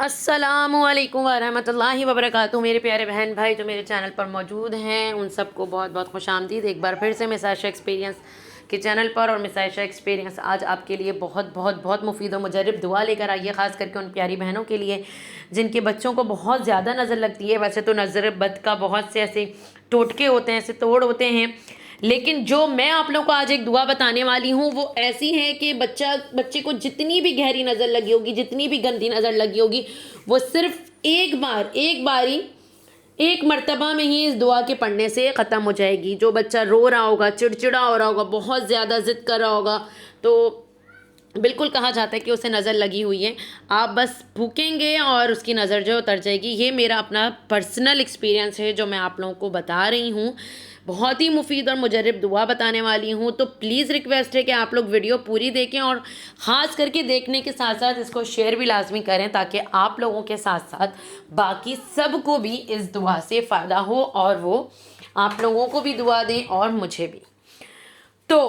السلام علیکم ورحمۃ اللہ وبرکاتہ۔ میرے پیارے بہن بھائی جو میرے چینل پر موجود ہیں ان سب کو بہت بہت خوش آمدید ایک بار پھر سے مس عائشہ ایکسپیرینس کے چینل پر۔ اور مس عائشہ ایکسپیرینس آج آپ کے لیے بہت مفید و مجرب دعا لے کر آئیے، خاص کر کے ان پیاری بہنوں کے لیے جن کے بچوں کو بہت زیادہ نظر لگتی ہے۔ ویسے تو نظر بد کا بہت سے ایسے ٹوٹکے ہوتے ہیں، ایسے توڑ ہوتے ہیں، لیکن جو میں آپ لوگوں کو آج ایک دعا بتانے والی ہوں وہ ایسی ہے کہ بچے کو جتنی بھی گہری نظر لگی ہوگی، جتنی بھی گندی نظر لگی ہوگی، وہ صرف ایک مرتبہ میں ہی اس دعا کے پڑھنے سے ختم ہو جائے گی۔ جو بچہ رو رہا ہوگا، چڑچڑا ہو رہا ہوگا، بہت زیادہ ضد کر رہا ہوگا، تو بالکل کہا جاتا ہے کہ اسے نظر لگی ہوئی ہے، آپ بس پھونکیں گے اور اس کی نظر جو اتر جائے گی۔ یہ میرا اپنا پرسنل ایکسپیرینس ہے جو میں آپ لوگوں کو بتا رہی ہوں، بہت ہی مفید اور مجرب دعا بتانے والی ہوں۔ تو پلیز ریکویسٹ ہے کہ آپ لوگ ویڈیو پوری دیکھیں اور خاص کر کے دیکھنے کے ساتھ ساتھ اس کو شیئر بھی لازمی کریں تاکہ آپ لوگوں کے ساتھ ساتھ باقی سب کو بھی اس دعا سے فائدہ ہو اور وہ آپ لوگوں کو بھی دعا دیں اور مجھے بھی۔ تو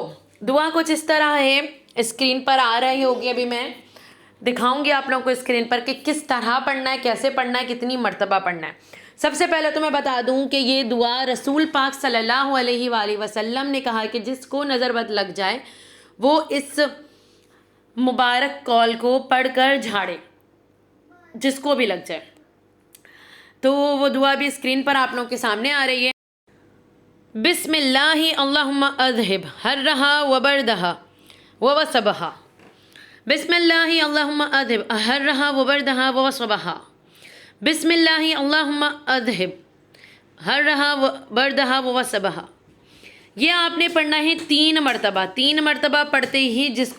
دعا کچھ اس طرح ہے، اسکرین پر آ رہی ہوگی، ابھی میں دکھاؤں گی آپ لوگوں کو اسکرین پر کہ کس طرح پڑھنا ہے، کیسے پڑھنا ہے، کتنی مرتبہ پڑھنا ہے۔ سب سے پہلے تو میں بتا دوں کہ یہ دعا رسول پاک صلی اللہ علیہ وآلہ وسلم نے کہا کہ جس کو نظر بد لگ جائے وہ اس مبارک قول کو پڑھ کر جھاڑے، جس کو بھی لگ جائے۔ تو وہ دعا بھی اسکرین پر آپ لوگوں کے سامنے آ رہی ہے۔ بسم اللہ اللہم اذہب حرہا وبردہا ووصبہا، بسم اللہ اللہم اذہب حرہا وبردہا ووصبہا، بسم اللہ اللہم اذہب حرہا وبردہا ووصبہا۔ یہ آپ نے پڑھنا ہے 3 مرتبہ۔ 3 مرتبہ پڑھتے ہی جس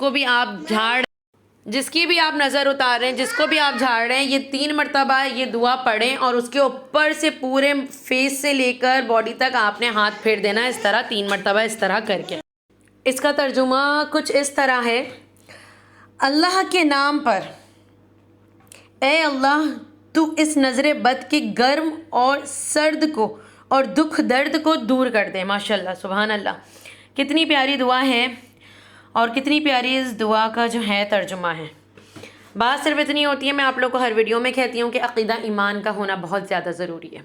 کی بھی آپ نظر اتار رہے ہیں، جس کو بھی آپ جھاڑ رہے ہیں، یہ 3 مرتبہ یہ دعا پڑھیں اور اس کے اوپر سے پورے فیس سے لے کر باڈی تک آپ نے ہاتھ پھیر دینا ہے، اس طرح 3 مرتبہ اس طرح کر کے۔ اس کا ترجمہ کچھ اس طرح ہے: اللہ کے نام پر اے اللہ تو اس نظر بد کے گرم اور سرد کو اور دکھ درد کو دور کر دے۔ ماشاءاللہ، سبحان اللہ، کتنی پیاری دعا ہے اور کتنی پیاری اس دعا کا جو ہے ترجمہ ہے۔ بات صرف اتنی ہوتی ہے، میں آپ لوگ کو ہر ویڈیو میں کہتی ہوں کہ عقیدہ ایمان کا ہونا بہت زیادہ ضروری ہے۔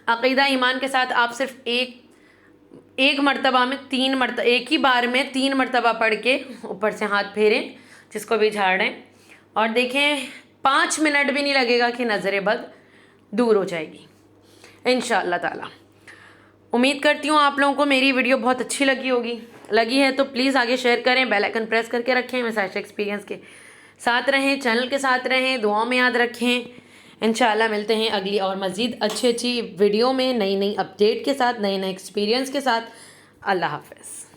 عقیدہ ایمان کے ساتھ آپ صرف ایک مرتبہ میں 3 مرتبہ، ایک ہی بار میں 3 مرتبہ پڑھ کے اوپر سے ہاتھ پھیریں، جس کو بھی جھاڑیں، اور دیکھیں 5 منٹ بھی نہیں لگے گا کہ نظر بد دور ہو جائے گی انشاءاللہ تعالی۔ امید کرتی ہوں آپ لوگوں کو میری ویڈیو بہت اچھی لگی ہے تو پلیز آگے شیئر کریں، بیل آئیکن پریس کر کے رکھیں، مس عائشہ ایکسپیرینس کے ساتھ رہیں، چینل کے ساتھ رہیں، دعاؤں میں یاد رکھیں۔ انشاءاللہ ملتے ہیں اگلی اور مزید اچھی ویڈیو میں، نئی اپڈیٹ کے ساتھ، نئے ایکسپیرینس کے ساتھ۔ اللہ حافظ۔